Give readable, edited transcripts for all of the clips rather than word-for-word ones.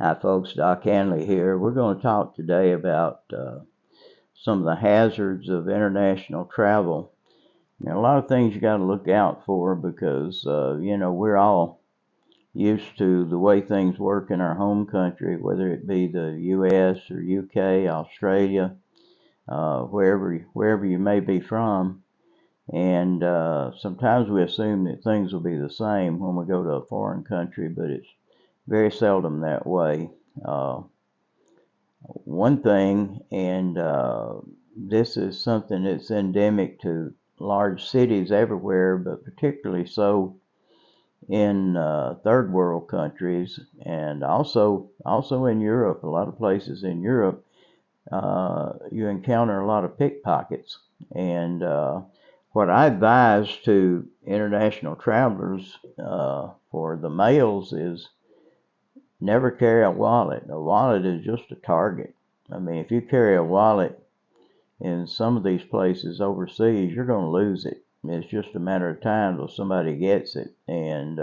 Hi folks, Doc Hanley here. We're going to talk today about some of the hazards of international travel. Now, a lot of things you got to look out for because, we're all used to the way things work in our home country, whether it be the U.S. or U.K., Australia, wherever you may be from. And sometimes we assume that things will be the same when we go to a foreign country, but it's very seldom that way. One thing, and this is something that's endemic to large cities everywhere, but particularly so in third world countries, and also in Europe. A lot of places in Europe, you encounter a lot of pickpockets. And what I advise to international travelers for the males is never carry a wallet. A wallet is just a target. I mean, if you carry a wallet in some of these places overseas, you're going to lose it. It's just a matter of time till somebody gets it. And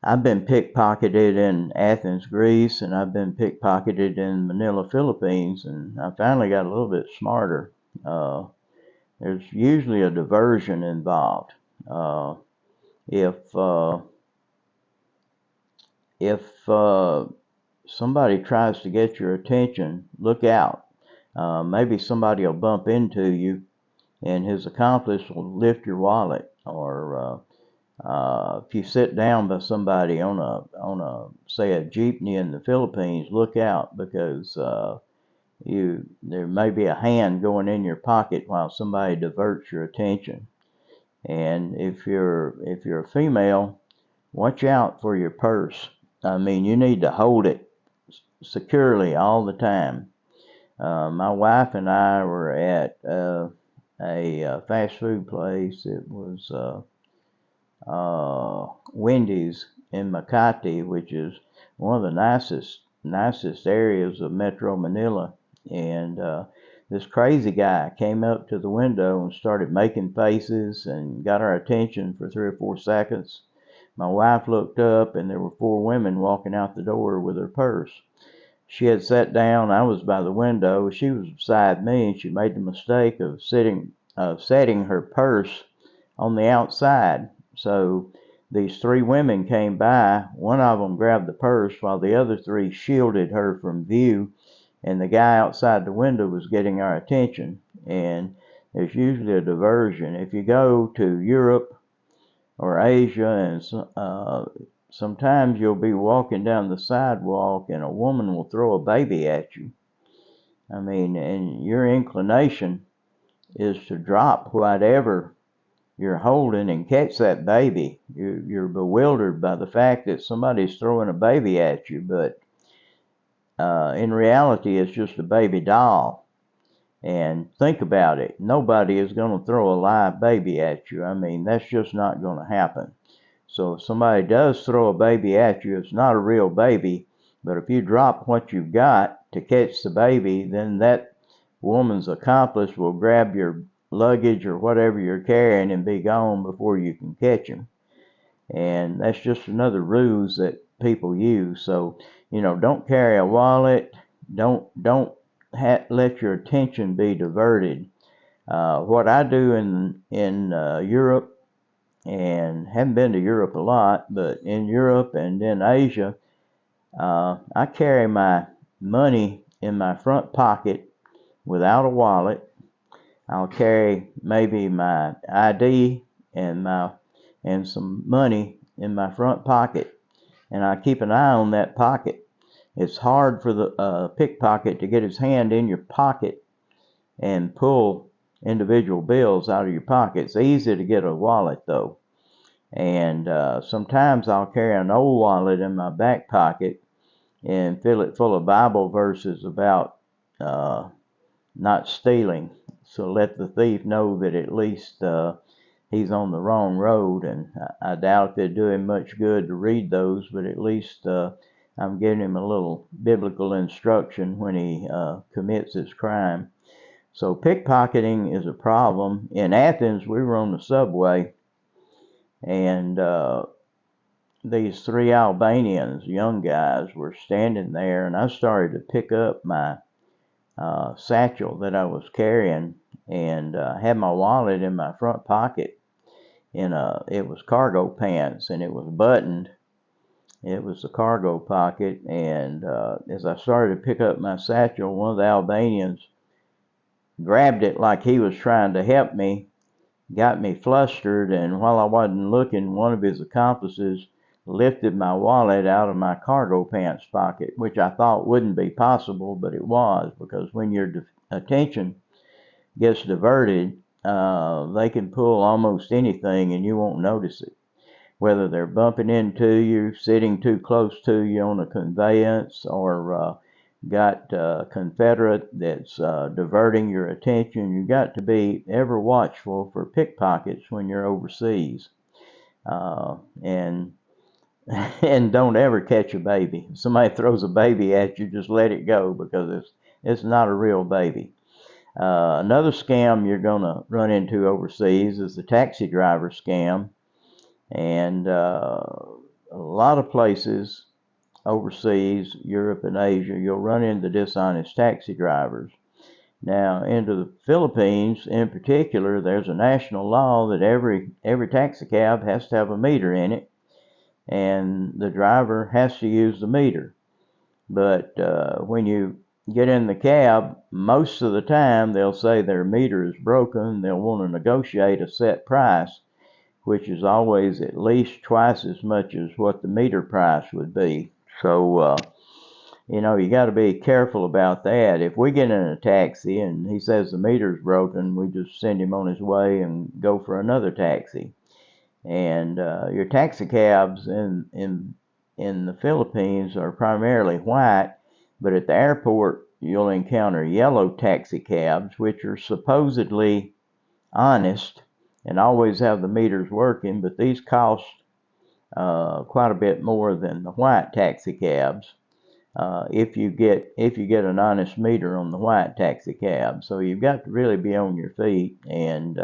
I've been pickpocketed in Athens, Greece, and I've been pickpocketed in Manila, Philippines, and I finally got a little bit smarter. There's usually a diversion involved. If somebody tries to get your attention, look out. Maybe somebody will bump into you and his accomplice will lift your wallet. Or if you sit down by somebody on say a jeepney in the Philippines, look out, because there may be a hand going in your pocket while somebody diverts your attention. And if you're a female, watch out for your purse. I mean, you need to hold it securely all the time. My wife and I were at a fast food place. It was Wendy's in Makati, which is one of the nicest areas of Metro Manila. And this crazy guy came up to the window and started making faces and got our attention for 3 or 4 seconds. My wife looked up, and there were 4 women walking out the door with her purse. She had sat down. I was by the window. She was beside me, and she made the mistake of setting her purse on the outside. So these 3 women came by. One of them grabbed the purse while the other 3 shielded her from view, and the guy outside the window was getting our attention. And there's usually a diversion. If you go to Europe or Asia, and sometimes you'll be walking down the sidewalk and a woman will throw a baby at you. I mean, and your inclination is to drop whatever you're holding and catch that baby. You're bewildered by the fact that somebody's throwing a baby at you, but in reality, it's just a baby doll. And think about it. Nobody is going to throw a live baby at you. I mean, that's just not going to happen. So if somebody does throw a baby at you, it's not a real baby. But if you drop what you've got to catch the baby, then that woman's accomplice will grab your luggage or whatever you're carrying and be gone before you can catch him. And that's just another ruse that people use. So, don't carry a wallet. Don't let your attention be diverted. What I do in Europe, and haven't been to Europe a lot, but in Europe and in Asia, I carry my money in my front pocket without a wallet. I'll carry maybe my ID and some money in my front pocket, and I keep an eye on that pocket. It's hard for the pickpocket to get his hand in your pocket and pull individual bills out of your pocket. It's easy to get a wallet though. And sometimes I'll carry an old wallet in my back pocket and fill it full of Bible verses about not stealing. So let the thief know that at least he's on the wrong road. And I doubt they'd do him much good to read those, but at least I'm giving him a little biblical instruction when he commits his crime. So pickpocketing is a problem. In Athens, we were on the subway, and these three Albanians, young guys, were standing there, and I started to pick up my satchel that I was carrying, and had my wallet in my front pocket. It was cargo pants, and it was buttoned. It was the cargo pocket, and as I started to pick up my satchel, one of the Albanians grabbed it like he was trying to help me, got me flustered, and while I wasn't looking, one of his accomplices lifted my wallet out of my cargo pants pocket, which I thought wouldn't be possible, but it was, because when your attention gets diverted, they can pull almost anything and you won't notice it. Whether they're bumping into you, sitting too close to you on a conveyance, or got a Confederate that's diverting your attention. You got to be ever watchful for pickpockets when you're overseas, and and don't ever catch a baby. If somebody throws a baby at you, just let it go, because it's not a real baby. Another scam you're going to run into overseas is the taxi driver scam, and a lot of places overseas, Europe and Asia, you'll run into dishonest taxi drivers. Now, into the Philippines in particular, there's a national law that every taxi cab has to have a meter in it, and the driver has to use the meter. But when you get in the cab, most of the time they'll say their meter is broken. They'll want to negotiate a set price, which is always at least twice as much as what the meter price would be. So, you got to be careful about that. If we get in a taxi and he says the meter's broken, we just send him on his way and go for another taxi. And your taxi cabs in the Philippines are primarily white, but at the airport you'll encounter yellow taxi cabs, which are supposedly honest and always have the meters working, but these cost quite a bit more than the white taxi cabs. If you get an honest meter on the white taxi cab. So you've got to really be on your feet, and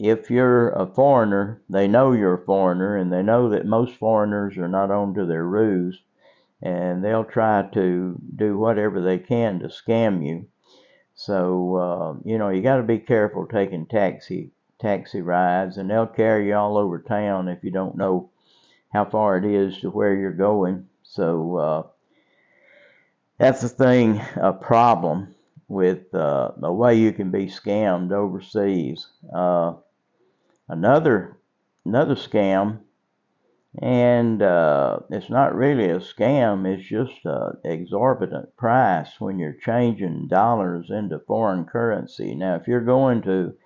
if you're a foreigner, they know you're a foreigner, and they know that most foreigners are not on to their ruse, and they'll try to do whatever they can to scam you. So you got to be careful taking taxi rides, and they'll carry you all over town if you don't know how far it is to where you're going. So that's the thing, a problem with the way you can be scammed overseas. Another scam, and it's not really a scam, it's just an exorbitant price when you're changing dollars into foreign currency. Now, if you're going to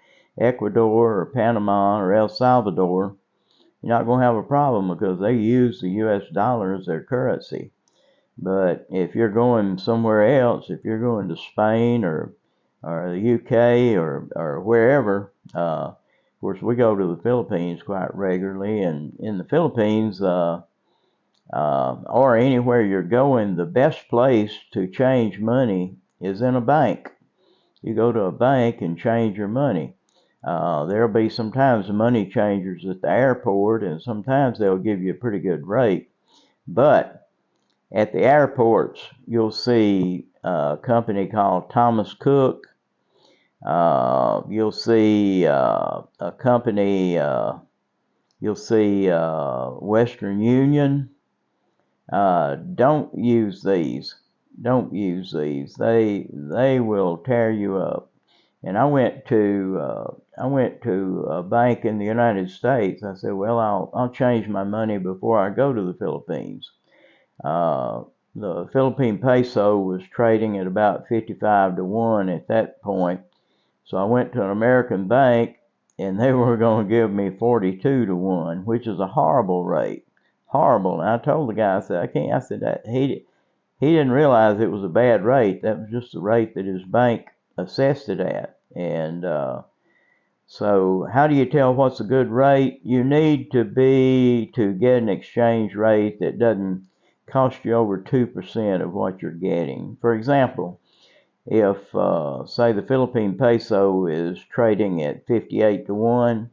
Ecuador or Panama or El Salvador, you're not going to have a problem because they use the US dollar as their currency. But if you're going somewhere else, if you're going to Spain or the UK or wherever, of course we go to the Philippines quite regularly, and in the Philippines or anywhere you're going, the best place to change money is in a bank. You go to a bank and change your money. There'll be sometimes money changers at the airport, and sometimes they'll give you a pretty good rate. But at the airports, you'll see a company called Thomas Cook. You'll see a company, you'll see Western Union. Don't use these. Don't use these. They will tear you up. And I went to a bank in the United States. I said, well, I'll change my money before I go to the Philippines. The Philippine peso was trading at about 55 to 1 at that point. So I went to an American bank, and they were going to give me 42 to 1, which is a horrible rate. Horrible. And I told the guy, I said, I can't. I said that he didn't realize it was a bad rate. That was just the rate that his bank assessed it at. And so how do you tell what's a good rate? You need to get an exchange rate that doesn't cost you over 2% of what you're getting. For example, if say the Philippine peso is trading at 58 to 1,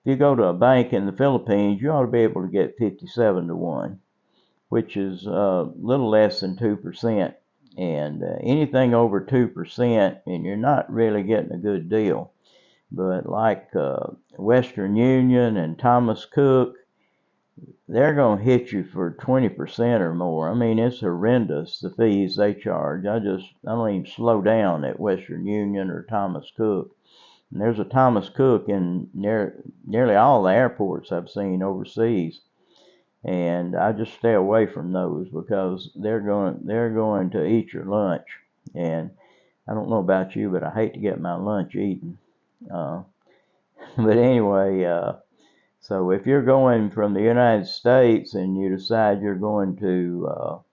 you go to a bank in the Philippines, you ought to be able to get 57 to 1, which is a little less than 2%. And anything over 2%, and you're not really getting a good deal. But like Western Union and Thomas Cook, they're going to hit you for 20% or more. I mean, it's horrendous, the fees they charge. I don't even slow down at Western Union or Thomas Cook. And there's a Thomas Cook in nearly all the airports I've seen overseas. And I just stay away from those because they're going to eat your lunch. And I don't know about you, but I hate to get my lunch eaten. But anyway, so if you're going from the United States and you decide you're going to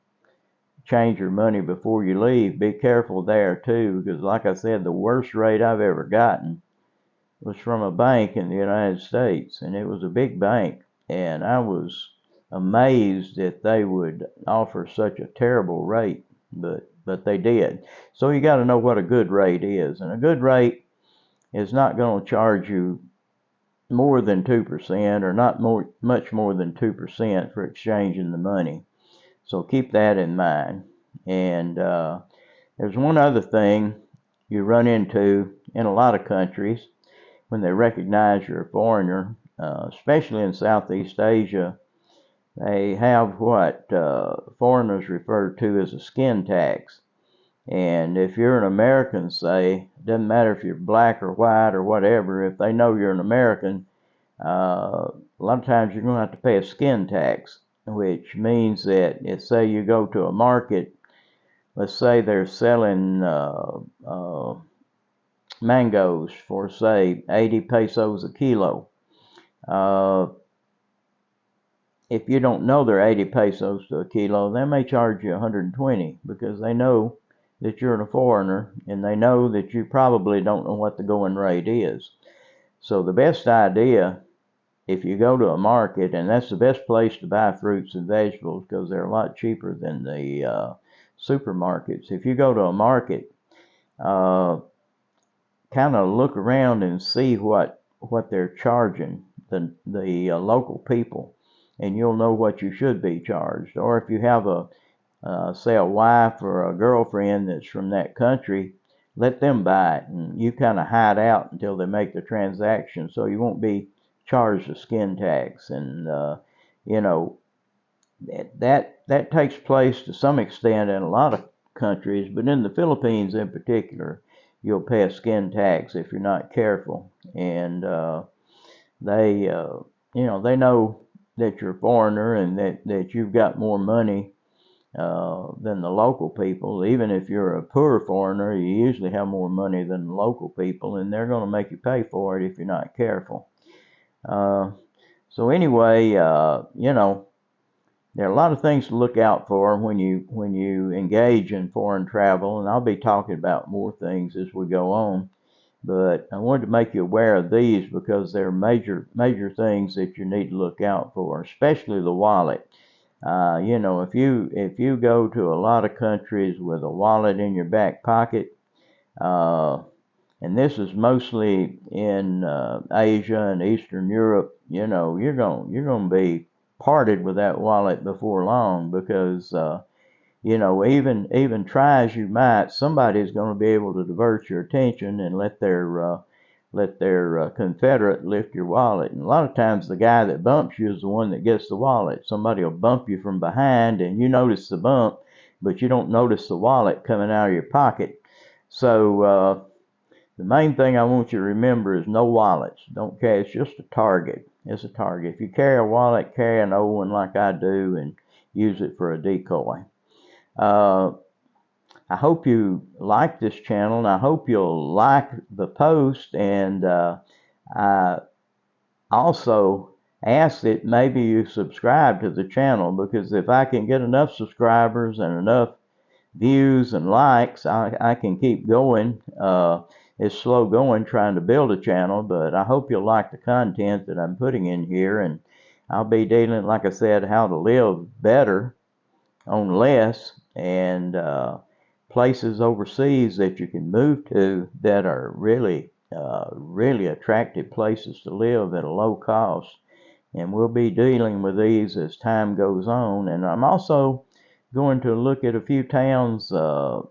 change your money before you leave, be careful there too, because like I said, the worst rate I've ever gotten was from a bank in the United States, and it was a big bank, and I was amazed that they would offer such a terrible rate, but they did. So you got to know what a good rate is, and a good rate is not going to charge you more than 2% or not much more than 2% for exchanging the money. So keep that in mind. And there's one other thing you run into in a lot of countries when they recognize you're a foreigner, especially in Southeast Asia. They have what foreigners refer to as a skin tax. And if you're an American, say, it doesn't matter if you're black or white or whatever, if they know you're an American, a lot of times you're going to have to pay a skin tax, which means that if, say, you go to a market, let's say they're selling mangoes for, say, 80 pesos a kilo. If you don't know they're 80 pesos to a kilo, they may charge you 120 because they know that you're a foreigner, and they know that you probably don't know what the going rate is. So the best idea, if you go to a market, and that's the best place to buy fruits and vegetables because they're a lot cheaper than the supermarkets. If you go to a market, kind of look around and see what they're charging the local people, and you'll know what you should be charged. Or if you have say a wife or a girlfriend that's from that country, let them buy it, and you kind of hide out until they make the transaction, so you won't be charged a skin tax. And you know, that takes place to some extent in a lot of countries, but in the Philippines in particular, you'll pay a skin tax if you're not careful. And they they know that you're a foreigner and that you've got more money than the local people. Even if you're a poor foreigner, you usually have more money than the local people, and they're going to make you pay for it if you're not careful. So anyway, there are a lot of things to look out for when you engage in foreign travel, and I'll be talking about more things as we go on. But I wanted to make you aware of these because they're major things that you need to look out for, especially the wallet. If you go to a lot of countries with a wallet in your back pocket, and this is mostly in Asia and Eastern Europe, you're going to be parted with that wallet before long because even try as you might, somebody's going to be able to divert your attention and let their confederate lift your wallet. And a lot of times the guy that bumps you is the one that gets the wallet. Somebody will bump you from behind and you notice the bump, but you don't notice the wallet coming out of your pocket. So the main thing I want you to remember is no wallets. Don't carry. It's just a target. It's a target. If you carry a wallet, carry an old one like I do and use it for a decoy. I hope you like this channel, and I hope you'll like the post, and I also ask that maybe you subscribe to the channel, because if I can get enough subscribers and enough views and likes, I can keep going. It's slow going trying to build a channel, but I hope you'll like the content that I'm putting in here, and I'll be dealing, like I said, how to live better on less, and places overseas that you can move to that are really really attractive places to live at a low cost. And we'll be dealing with these as time goes on. And I'm also going to look at a few towns here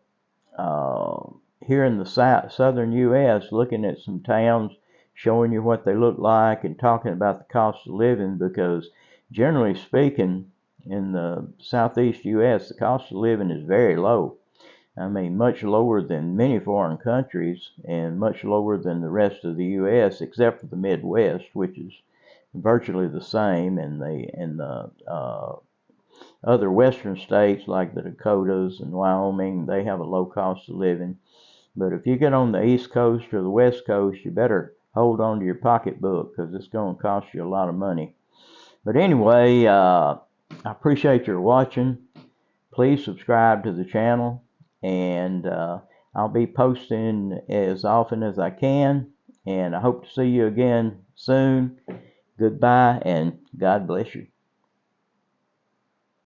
in the southern U.S., looking at some towns, showing you what they look like and talking about the cost of living, because generally speaking, in the southeast U.S., the cost of living is very low. I mean, much lower than many foreign countries and much lower than the rest of the U.S., except for the Midwest, which is virtually the same, and the other western states like the Dakotas and Wyoming, they have a low cost of living. But if you get on the East Coast or the West Coast, you better hold on to your pocketbook, because it's going to cost you a lot of money. But anyway, I appreciate your watching. Please subscribe to the channel, and I'll be posting as often as I can, and I hope to see you again soon. Goodbye, and God bless you.